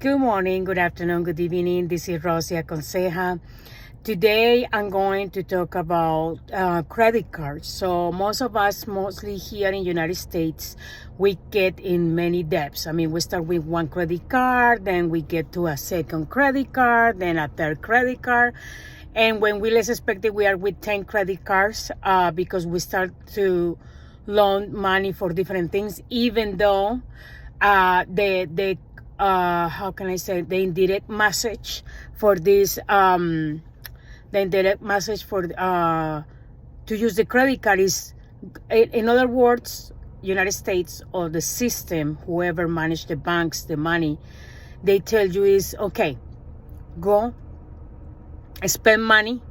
Good morning, good afternoon, good evening. This is Rosia Conseja. Today I'm going to talk about credit cards. So most of us, mostly here in the United States, we get in many debts. I mean, we start with one credit card, then we get to a second credit card, then a third credit card. And when we least expect it, we are with 10 credit cards because we start to loan money for different things, even though how can I say, the indirect message for this, the indirect message for to use the credit card is, in other words, United States or the system, whoever manage the banks, the money, they tell you is, okay, go spend money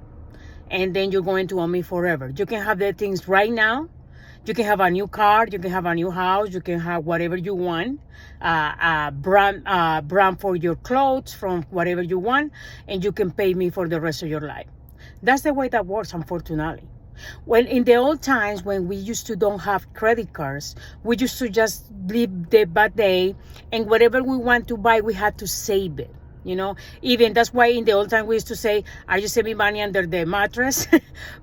and then you're going to owe me forever. You can have the things right now. You can have a new car, you can have a new house, you can have whatever you want, brand for your clothes, from whatever you want, and you can pay me for the rest of your life. That's the way that works, unfortunately. When in the old times, when we used to don't have credit cards, we used to just live day by day, and whatever we want to buy, we had to save it. You know, even that's why in the old time we used to say, "Are you saving money under the mattress?"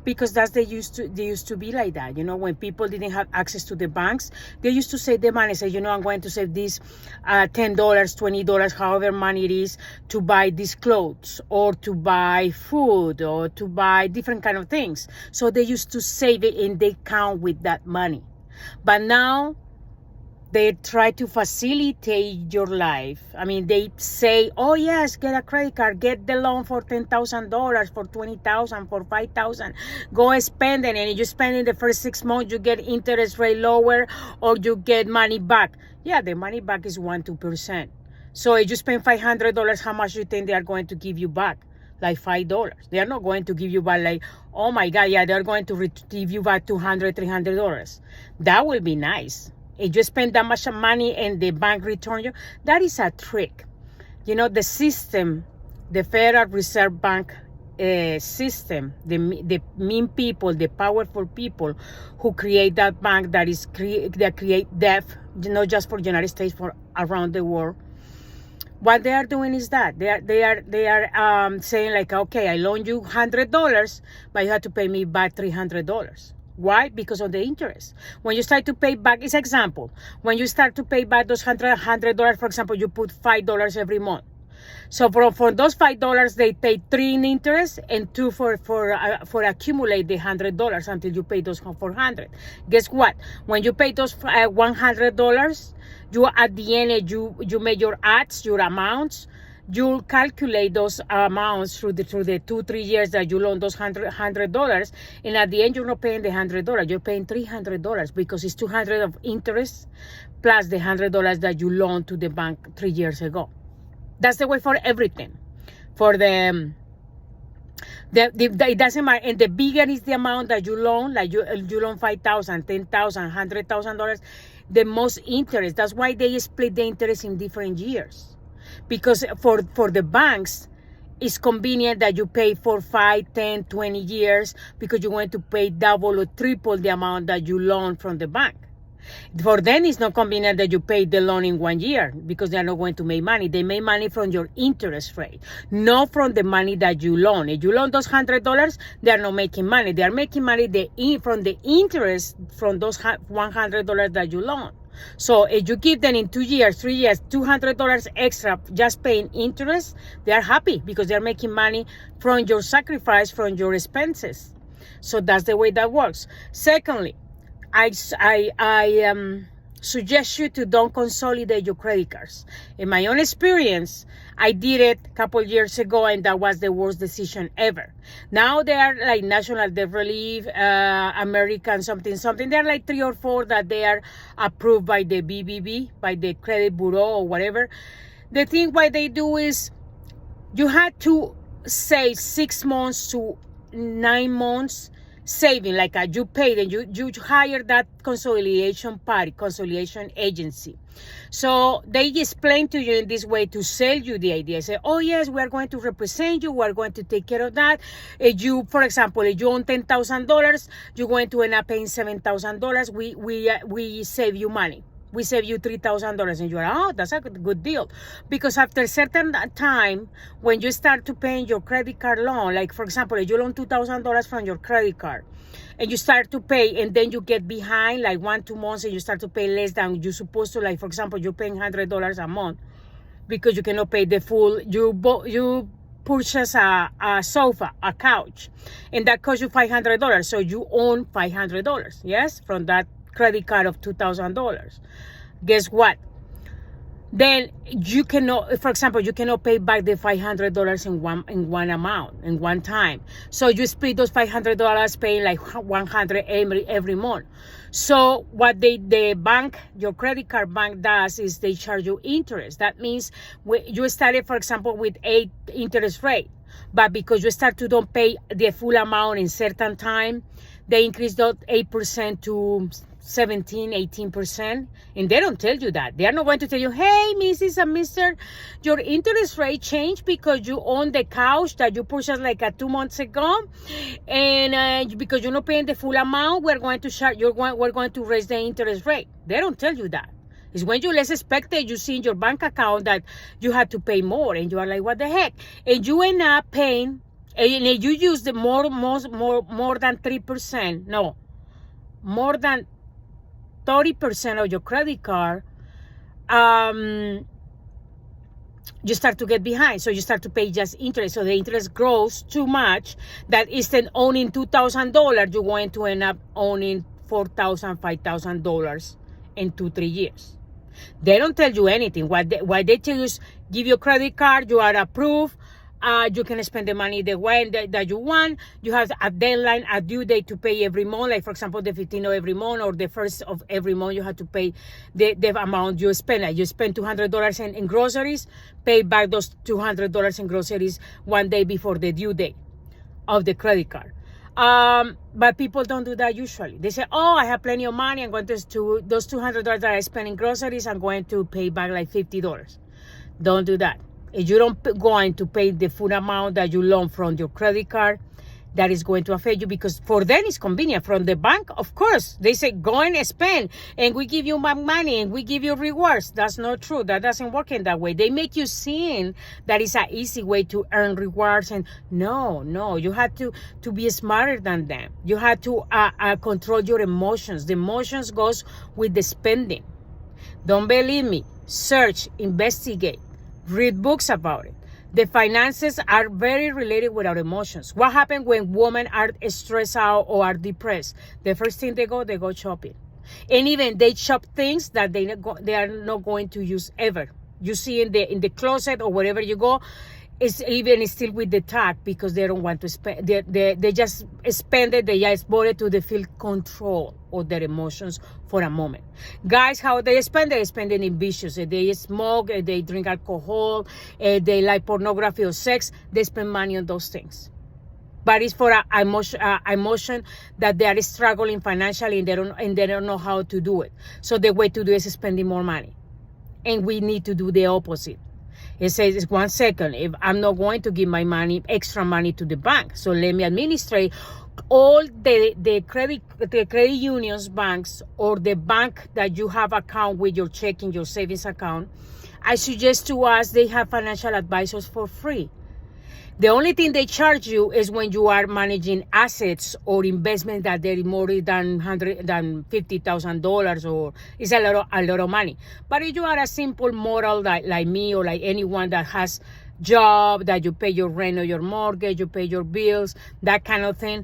Because they used to be like that. You know, when people didn't have access to the banks, they used to save the money. Say, you know, I'm going to save this $10, $20, however money it is, to buy these clothes or to buy food or to buy different kind of things. So they used to save it and they count with that money. But now they try to facilitate your life. I mean, they say, oh yes, get a credit card, get the loan for $10,000, for $20,000, for $5,000. Go spend it, and if you spend in the first 6 months, you get interest rate lower or you get money back. Yeah, the money back is 1-2%. So if you spend $500, how much do you think they are going to give you back? Like $5. They are not going to give you back like, oh my God, yeah, they're going to give you back $200, $300. That will be nice. If you spend that much money and the bank return you, that is a trick. You know, the system, the Federal Reserve Bank system, the mean people, the powerful people who create that bank that create debt, not just for the United States, for around the world. What they are doing is that they are saying like, okay, I loan you $100, but you have to pay me back $300. Why? Because of the interest. When you start to pay back, it's example. When you start to pay back those $100, for example, you put $5 every month. So for those $5, they take 3 in interest and 2 for accumulate the $100 until you pay those $400. Guess what? When you pay those $100, you at the end you make your adds, your amounts. You calculate those amounts through the 2-3 years that you loan those $100, and at the end you're not paying the $100. You're paying $300 because it's $200 of interest plus the $100 that you loaned to the bank 3 years ago. That's the way for everything. For it doesn't matter. And the bigger is the amount that you loan, like you loan $5,000, $10,000, $100,000, the most interest. That's why they split the interest in different years. Because for the banks, it's convenient that you pay for 5, 10, 20 years because you're going to pay double or triple the amount that you loan from the bank. For them, it's not convenient that you pay the loan in 1 year because they're not going to make money. They make money from your interest rate, not from the money that you loan. If you loan those $100, they're not making money. They are making money from the interest from those $100 that you loan. So if you give them in 2 years, 3 years, $200 extra just paying interest, they are happy because they're making money from your sacrifice, from your expenses. So that's the way that works. Secondly, I suggest you to don't consolidate your credit cards. In my own experience, I did it a couple years ago, and that was the worst decision ever. Now they are like National Debt Relief, American something. There are like 3 or 4 that they are approved by the BBB, by the Credit Bureau or whatever. The thing why they do is you had to say 6 months to 9 months saving, like you paid and you hire that consolidation agency. So they explain to you in this way to sell you the idea. Say, oh yes, we are going to represent you. We are going to take care of that. If you, for example, if you own $10,000, you're going to end up paying $7,000. We save you money. we save you $3,000, and you're like, oh, that's a good deal. Because after a certain time, when you start to pay your credit card loan, like for example, if you loan $2,000 from your credit card, and you start to pay, and then you get behind like 1-2 months, and you start to pay less than you're supposed to. Like for example, you're paying $100 a month because you cannot pay the full. You purchase a sofa, a couch, and that costs you $500. So you own $500, yes, from that credit card of $2,000. Guess what? Then you cannot, for example, you cannot pay back the $500 in one amount, in one time. So you split those $500, paying like $100 every month. So what the bank, your credit card bank does is they charge you interest. That means you started, for example, with 8 interest rate, but because you start to don't pay the full amount in certain time, they increase that 8% to 17-18%, and they don't tell you that. They are not going to tell you, hey, Mrs. and Mr., your interest rate changed because you own the couch that you purchased like 2 months ago, and because you're not paying the full amount, we're going to raise the interest rate. They don't tell you that. It's when you less expect it, you see in your bank account that you had to pay more, and you are like, what the heck? And you end up paying, and you use the more than 3%, no, more than 30% of your credit card, you start to get behind. So you start to pay just interest. So the interest grows too much that instead of owning $2,000, you're going to end up owning $4,000, $5,000 in 2-3 years. They don't tell you anything. What they tell you is give you a credit card, you are approved. You can spend the money the way that you want. You have a deadline, a due date to pay every month. Like, for example, the 15th of every month or the 1st of every month, you have to pay the amount you spend. Like, you spend $200 in groceries, pay back those $200 in groceries 1 day before the due date of the credit card. But people don't do that usually. They say, oh, I have plenty of money. I'm going to those $200 that I spend in groceries, I'm going to pay back like $50. Don't do that. If you don't going to pay the full amount that you loan from your credit card, that is going to affect you, because for them it's convenient. From the bank, of course, they say go and spend and we give you more money and we give you rewards. That's not true. That doesn't work in that way. They make you seem that it's an easy way to earn rewards, and no, you have to be smarter than them. You have to control your emotions. The emotions goes with the spending. Don't believe me? Search, investigate. Read books about it. The finances are very related with our emotions. What happens when women are stressed out or are depressed? The first thing they go shopping. And even they shop things that they are not going to use ever. You see in the closet or wherever you go, it's even still with the tag because they don't want to spend. They just spend it. They just bought it to feel control of their emotions for a moment. Guys, how they spend? They spend it in vicious. They smoke, they drink alcohol, they like pornography or sex. They spend money on those things. But it's for an emotion that they are struggling financially and they don't know how to do it. So the way to do it is spending more money. And we need to do the opposite. It says, 1 second, if I'm not going to give my extra money to the bank, so let me administrate all the credit unions, banks, or the bank that you have account with your checking, your savings account. I suggest to us they have financial advisors for free. The only thing they charge you is when you are managing assets or investments that they're more than $50,000, or it's a lot of money. But if you are a simple moral like me or like anyone that has job, that you pay your rent or your mortgage, you pay your bills, that kind of thing,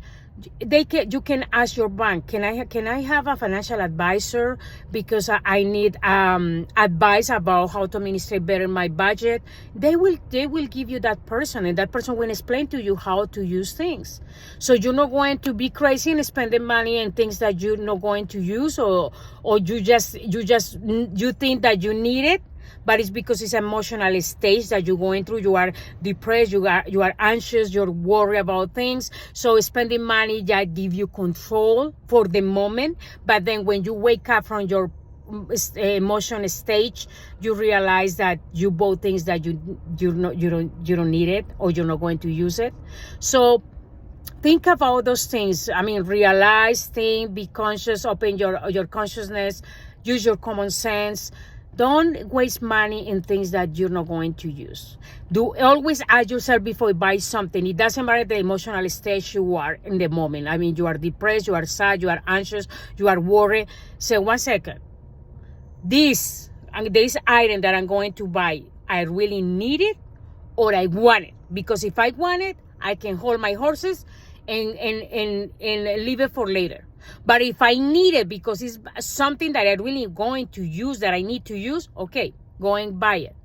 you can ask your bank, can I have a financial advisor because I need advice about how to administrate better my budget. They will give you that person, and that person will explain to you how to use things. So you're not going to be crazy and spending money on things that you're not going to use, or you think that you need it. But it's because it's an emotional stage that you're going through. You are depressed, you are anxious, you're worried about things. So spending money just give you control for the moment. But then when you wake up from your emotion stage, you realize that you bought things that you don't need it, or you're not going to use it. So think about those things. I mean, realize, think, be conscious, open your consciousness. Use your common sense. Don't waste money in things that you're not going to use. Do always ask yourself before you buy something. It doesn't matter the emotional stage you are in the moment. I mean, you are depressed, you are sad, you are anxious, you are worried. Say, 1 second. This item that I'm going to buy, I really need it or I want it? Because if I want it, I can hold my horses and leave it for later. But if I need it because it's something that I'm really going to use, that I need to use, okay, go and buy it.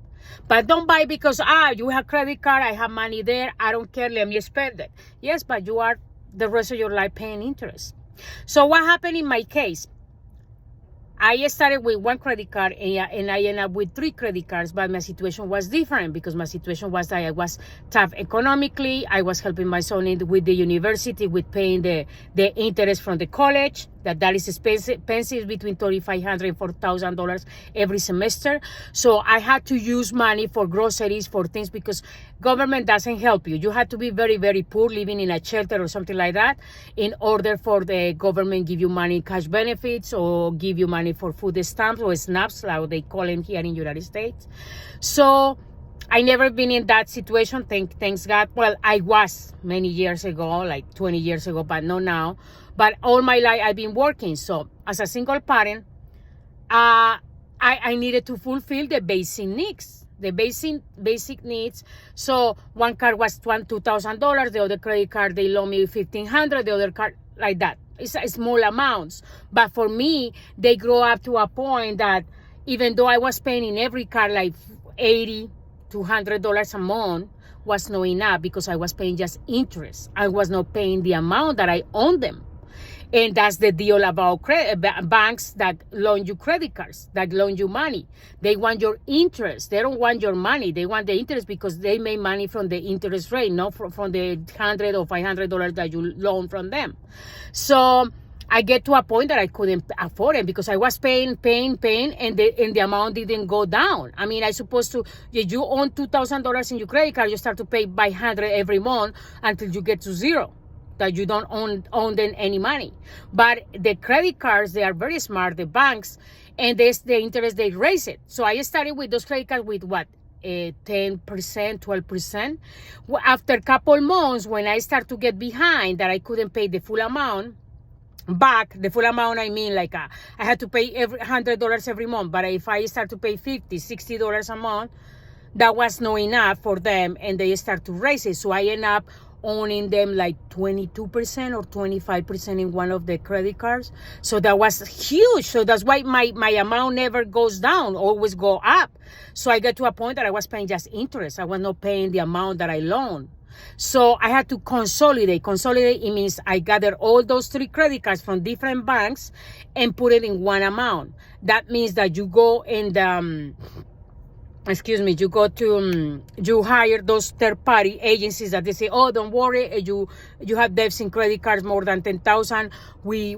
But don't buy because, you have credit card, I have money there, I don't care, let me spend it. Yes, but you are the rest of your life paying interest. So what happened in my case? I started with 1 credit card and I ended up with 3 credit cards, but my situation was different because my situation was that I was tough economically. I was helping my son with the university with paying the interest from the college. That is expensive, between $3,500 and $4,000 every semester. So I had to use money for groceries, for things, because government doesn't help you. You have to be very, very poor, living in a shelter or something like that, in order for the government give you money, cash benefits, or give you money for food stamps or snaps, like they call them here in the United States. So I never been in that situation, thanks God. Well, I was many years ago, like 20 years ago, but not now. But all my life I've been working. So as a single parent, I needed to fulfill the basic needs. The basic needs. So one card was $2,000. The other credit card, they loan me $1,500. The other card, like that. It's small amounts. But for me, they grow up to a point that even though I was paying in every card like $80 to $100 a month, was not enough because I was paying just interest. I was not paying the amount that I owned them. And that's the deal about banks that loan you credit cards, that loan you money. They want your interest. They don't want your money. They want the interest because they make money from the interest rate, not from the $100 or $500 that you loan from them. So I get to a point that I couldn't afford it because I was paying, and the amount didn't go down. I mean, I supposed to, if you own $2,000 in your credit card, you start to pay by 100 every month until you get to zero, that you don't own them any money. But the credit cards, they are very smart, the banks, and the interest, they raise it. So I started with those credit cards with what? 10%, 12%. After a couple months, when I start to get behind, that I couldn't pay the full amount back, the full amount, I mean, like I had to pay $100 every month. But if I start to pay $50, $60 a month, that was not enough for them, and they start to raise it. So I end up owning them like 22% or 25% in one of the credit cards. So that was huge. So that's why my amount never goes down, always go up. So I get to a point that I was paying just interest. I was not paying the amount that I loaned. So I had to consolidate. Consolidate, it means I gather all those 3 credit cards from different banks and put it in one amount. That means that you go and you go to, you hire those third-party agencies that they say, oh, don't worry, you have debts in credit cards more than 10,000. We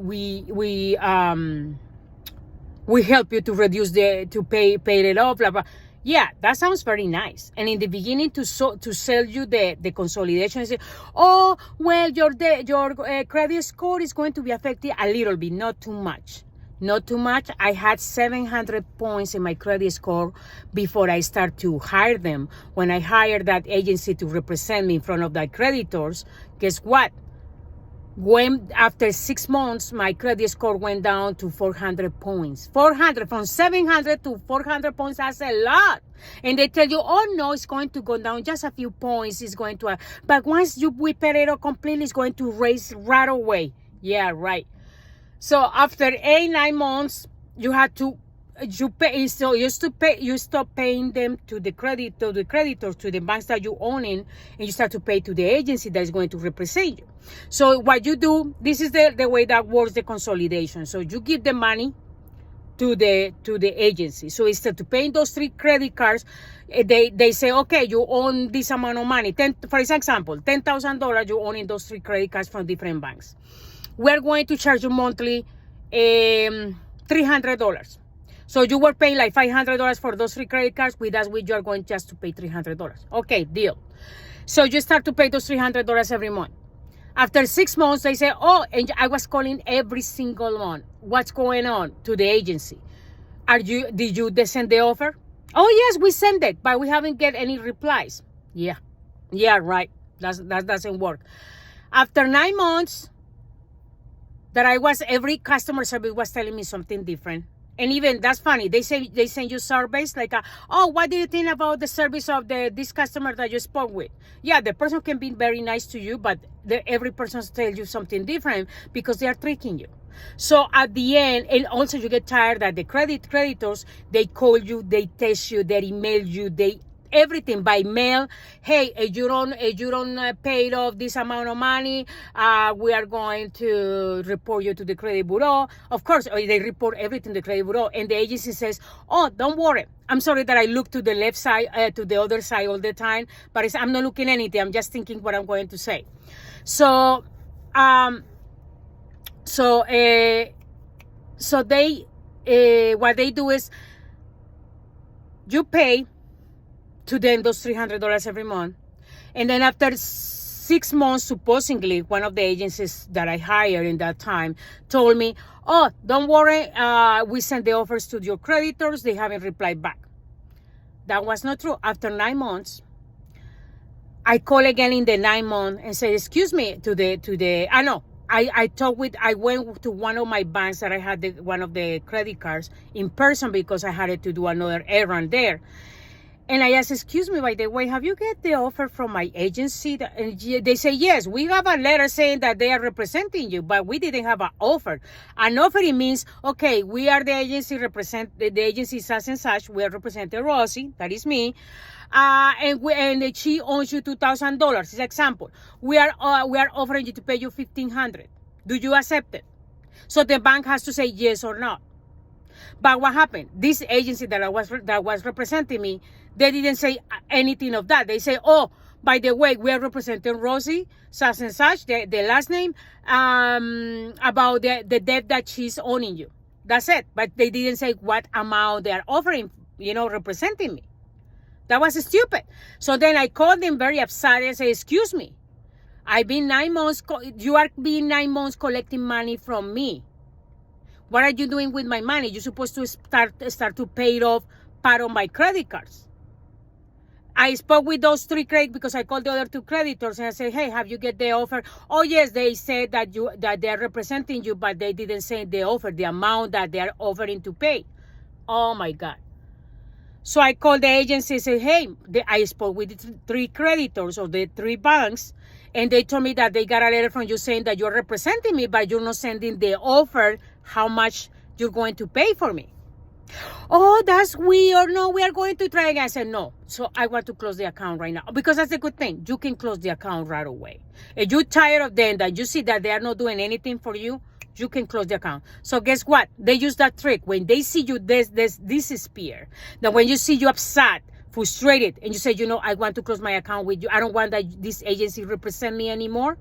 help you to reduce to pay it off, blah, blah. Yeah, that sounds very nice. And in the beginning, to sell you the consolidation, say, oh, well, your credit score is going to be affected a little bit, not too much. Not too much. I had 700 points in my credit score before I start to hire them. When I hired that agency to represent me in front of the creditors, guess what? After 6 months, my credit score went down to 400 points. 400, from 700 to 400 points, that's a lot. And they tell you, oh no, it's going to go down just a few points. It's going to, but once we pay it completely, it's going to raise right away. Yeah, right. So after 8-9 months, you stop paying them to the creditors, to the banks that you own in, and you start to pay to the agency that is going to represent you. So what you do, this is the way that works, the consolidation. So you give the money to the agency. So instead of paying those 3 credit cards, they say, okay, you own this amount of money. For example, $10,000 you own in those 3 credit cards from different banks. We're going to charge you monthly $300. So you were paying like $500 for those 3 credit cards. With us, you are going just to pay $300. Okay, deal. So you start to pay those $300 every month. After 6 months, they say, oh, and I was calling every single month. What's going on? To the agency. Did you send the offer? Oh yes, we sent it, but we haven't get any replies. Yeah. Yeah, right. That doesn't work. After 9 months that every customer service was telling me something different. And even that's funny. They send you surveys like, oh, what do you think about the service of this customer that you spoke with? Yeah, the person can be very nice to you, but every person tells you something different because they are tricking you. So at the end, and also you get tired that the creditors, they call you, they text you, they email you, they everything by mail. Hey, if you don't pay off this amount of money, we are going to report you to the credit bureau. Of course, they report everything to the credit bureau, and the agency says, oh, don't worry. I'm sorry that I look to the left side, to the other side all the time, but I'm not looking anything. I'm just thinking what I'm going to say. So they what they do is you pay to them those $300 every month, and then after 6 months, supposedly one of the agencies that I hired in that time told me, oh, don't worry, we sent the offers to your creditors, they haven't replied back. That was not true. After 9 months, I call again in the 9 months and say, excuse me, I went to one of my banks that I had one of the credit cards in person because I had to do another errand there. And I asked, excuse me, by the way, have you get the offer from my agency? And they say, yes, we have a letter saying that they are representing you, but we didn't have an offer. An offer, it means, okay, we are the agency the agency such and such. We are representing Rosie, that is me. And she owes you $2,000. It's an example. We are offering you to pay you $1,500. Do you accept it? So the bank has to say yes or no. But what happened? This agency that was representing me, they didn't say anything of that. They say, oh, by the way, we are representing Rosie, such and such, the last name, about the debt that she's owing you. That's it. But they didn't say what amount they are offering, representing me. That was stupid. So then I called them very upset and say, excuse me, I've been 9 months, you are being 9 months collecting money from me. What are you doing with my money? You're supposed to start to pay it off part of my credit cards. I spoke with those 3 creditors because I called the other 2 creditors and I said, hey, have you get the offer? Oh, yes, they said that they're representing you, but they didn't say the offer, the amount that they're offering to pay. Oh, my God. So I called the agency and said, hey, I spoke with the 3 creditors of the 3 banks, and they told me that they got a letter from you saying that you're representing me, but you're not sending the offer, how much you're going to pay for me. Oh, that's weird. No, we are going to try again. I said, no. So I want to close the account right now because that's a good thing. You can close the account right away. If you're tired of them, that you see that they are not doing anything for you, you can close the account. So guess what? They use that trick. When they see you disappear, then when you see you upset, frustrated, and you say, I want to close my account with you. I don't want that this agency represent me anymore.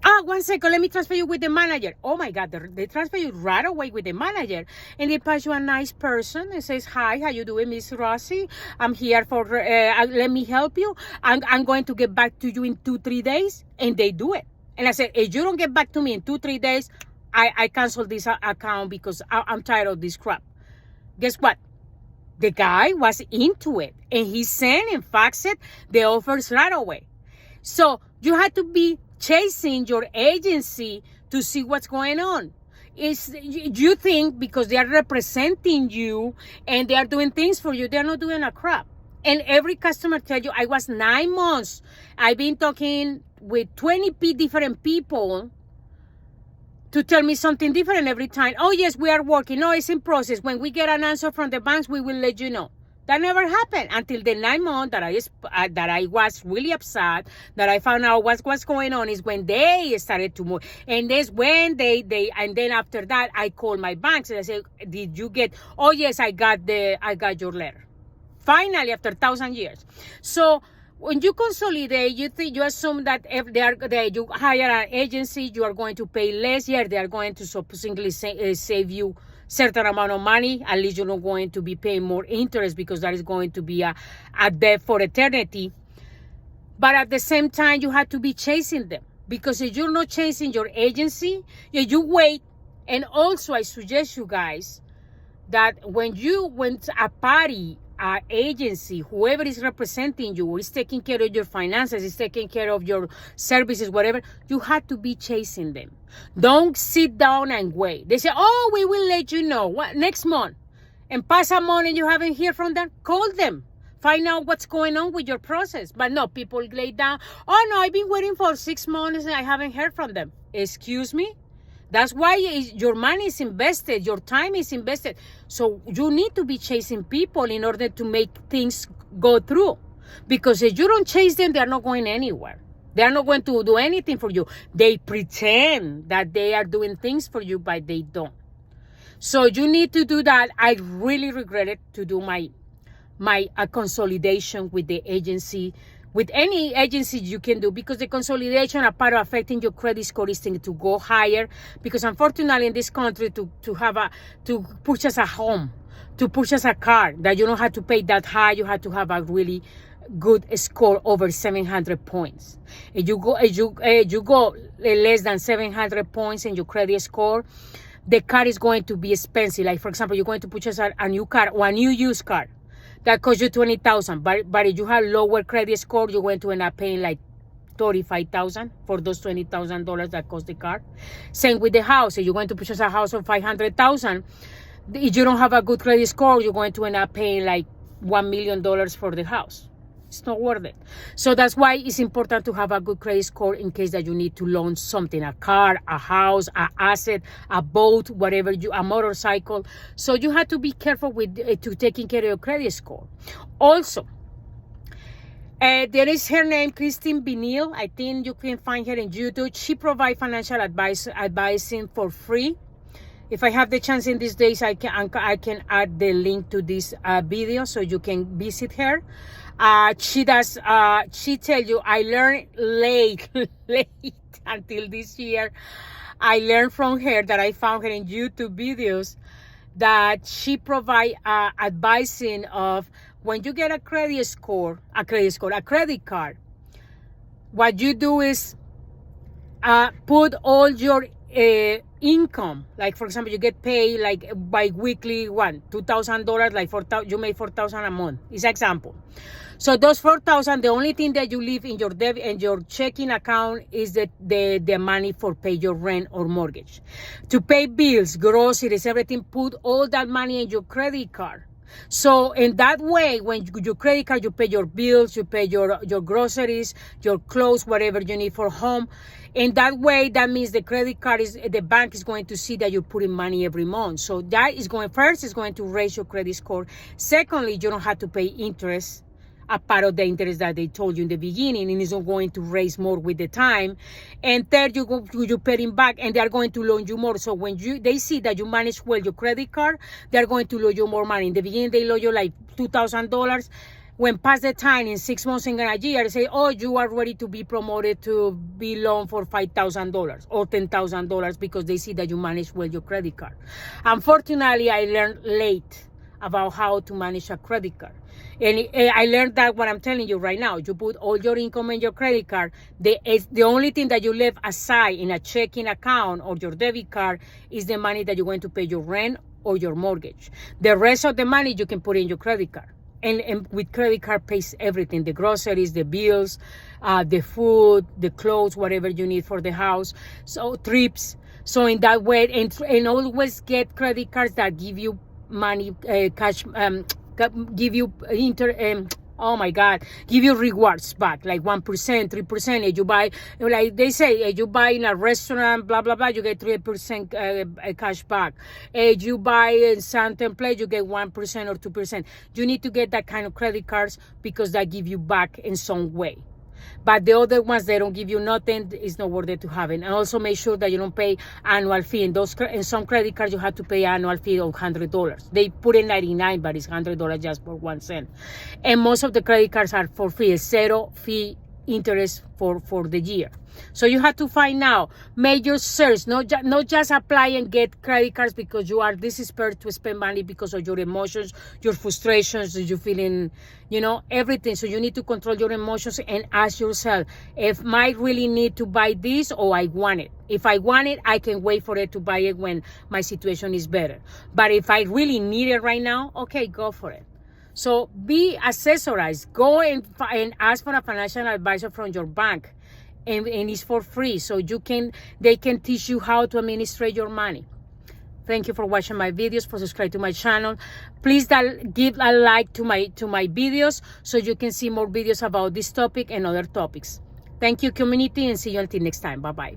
1 second, let me transfer you with the manager. Oh my God, they transfer you right away with the manager. And they pass you a nice person and says, hi, how you doing, Miss Rossi? I'm here for, let me help you. I'm going to get back to you in 2-3 days. And they do it. And I said, if you don't get back to me in 2-3 days, I cancel this account because I'm tired of this crap. Guess what? The guy was into it. And he sent and faxed the offers right away. So you had to be chasing your agency to see what's going on. You think because they are representing you and they are doing things for you, they're not doing a crap. And every customer tell you, I was 9 months. I've been talking with 20 different people to tell me something different every time. Oh, yes, we are working. No, it's in process. When we get an answer from the banks, we will let you know. That never happened until the 9 months that I was really upset, that I found out what's going on is when they started to move. And that's when and then after that, I called my banks and I said, did you get, oh yes, I got your letter. Finally, after 1,000 years. So when you consolidate, you assume that if you hire an agency, you are going to pay less. Yeah, they are going to supposedly save you certain amount of money. At least you're not going to be paying more interest because that is going to be a debt for eternity. But at the same time, you have to be chasing them, because if you're not chasing your agency, you wait. And also, I suggest you guys, that when a party, agency, whoever is representing you, is taking care of your finances, is taking care of your services, whatever, you have to be chasing them. Don't sit down and wait. They say, oh, we will let you know next month, and pass a month and you haven't heard from them. Call them. Find out what's going on with your process. But no, people lay down, oh no, I've been waiting for 6 months and I haven't heard from them. Excuse me? That's why your money is invested, your time is invested. So you need to be chasing people in order to make things go through. Because if you don't chase them, they're not going anywhere. They're not going to do anything for you. They pretend that they are doing things for you, but they don't. So you need to do that. I really regretted to do my consolidation with the agency. With any agency you can do, because the consolidation, a part of affecting your credit score, is to go higher. Because unfortunately in this country, to purchase a home, to purchase a car, that you don't have to pay that high, you have to have a really good score over 700 points. If you go less than 700 points in your credit score, the car is going to be expensive. Like for example, you're going to purchase a new car or a new used car that costs you $20,000, but if you have lower credit score, you're going to end up paying like $35,000 for those $20,000 that cost the car. Same with the house. If you're going to purchase a house of $500,000, if you don't have a good credit score, you're going to end up paying like $1 million for the house. It's not worth it. So that's why it's important to have a good credit score in case that you need to loan something, a car, a house, an asset, a boat, whatever, a motorcycle. So you have to be careful with to taking care of your credit score. Also, there is her name, Christine Benil. I think you can find her in YouTube. She provides financial advising for free. If I have the chance in these days, I can add the link to this video so you can visit her. She tell you, I learned late until this year. I learned from her that I found her in YouTube videos that she provide advising of when you get a credit card. What you do is put all your income. Like for example, you get paid like bi-weekly $2,000, like you make $4,000 a month. It's an example. So those $4,000, the only thing that you leave in your your checking account is the money for pay your rent or mortgage. To pay bills, groceries, everything, put all that money in your credit card. So in that way, when your credit card, you pay your bills, you pay your groceries, your clothes, whatever you need for home. In that way, that means the bank is going to see that you're putting money every month. So that is going to raise your credit score. Secondly, you don't have to pay interest, a part of the interest that they told you in the beginning, and it's not going to raise more with the time. And third, you're paying back, and they are going to loan you more. So when they see that you manage well your credit card, they are going to loan you more money. In the beginning, they loan you like $2,000. When past the time, in 6 months and a year, they say, oh, you are ready to be promoted to be loaned for $5,000 or $10,000 because they see that you manage well your credit card. Unfortunately, I learned late about how to manage a credit card. And I learned that what I'm telling you right now. You put all your income in your credit card. The only thing that you leave aside in a checking account or your debit card is the money that you're going to pay your rent or your mortgage. The rest of the money you can put in your credit card. And with credit card pays everything, the groceries, the bills, the food, the clothes, whatever you need for the house. So trips. So in that way, and always get credit cards that give you money, cash, give you give you rewards back, like 1%, 3%. If you buy, like they say, if you buy in a restaurant, blah, blah, blah, you get 3% cash back. If you buy in certain place, you get 1% or 2%. You need to get that kind of credit cards because they give you back in some way. But the other ones, they don't give you nothing. It's not worth it to have it. And also make sure that you don't pay annual fee. In some credit cards, you have to pay annual fee of $100. They put in $99, but it's $100 just for 1 cent. And most of the credit cards are for free. It's zero fee interest for the year. So you have to find out, make your search, not just apply and get credit cards because you are desperate to spend money because of your emotions, your frustrations, you feeling, everything. So you need to control your emotions and ask yourself, if I really need to buy this or I want it. If I want it, I can wait for it to buy it when my situation is better. But if I really need it right now, okay, go for it. So be accessorized. Go and ask for a financial advisor from your bank, and it's for free. So they can teach you how to administrate your money. Thank you for watching my videos. For subscribe to my channel, please give a like to my videos so you can see more videos about this topic and other topics. Thank you, community, and see you until next time. Bye bye.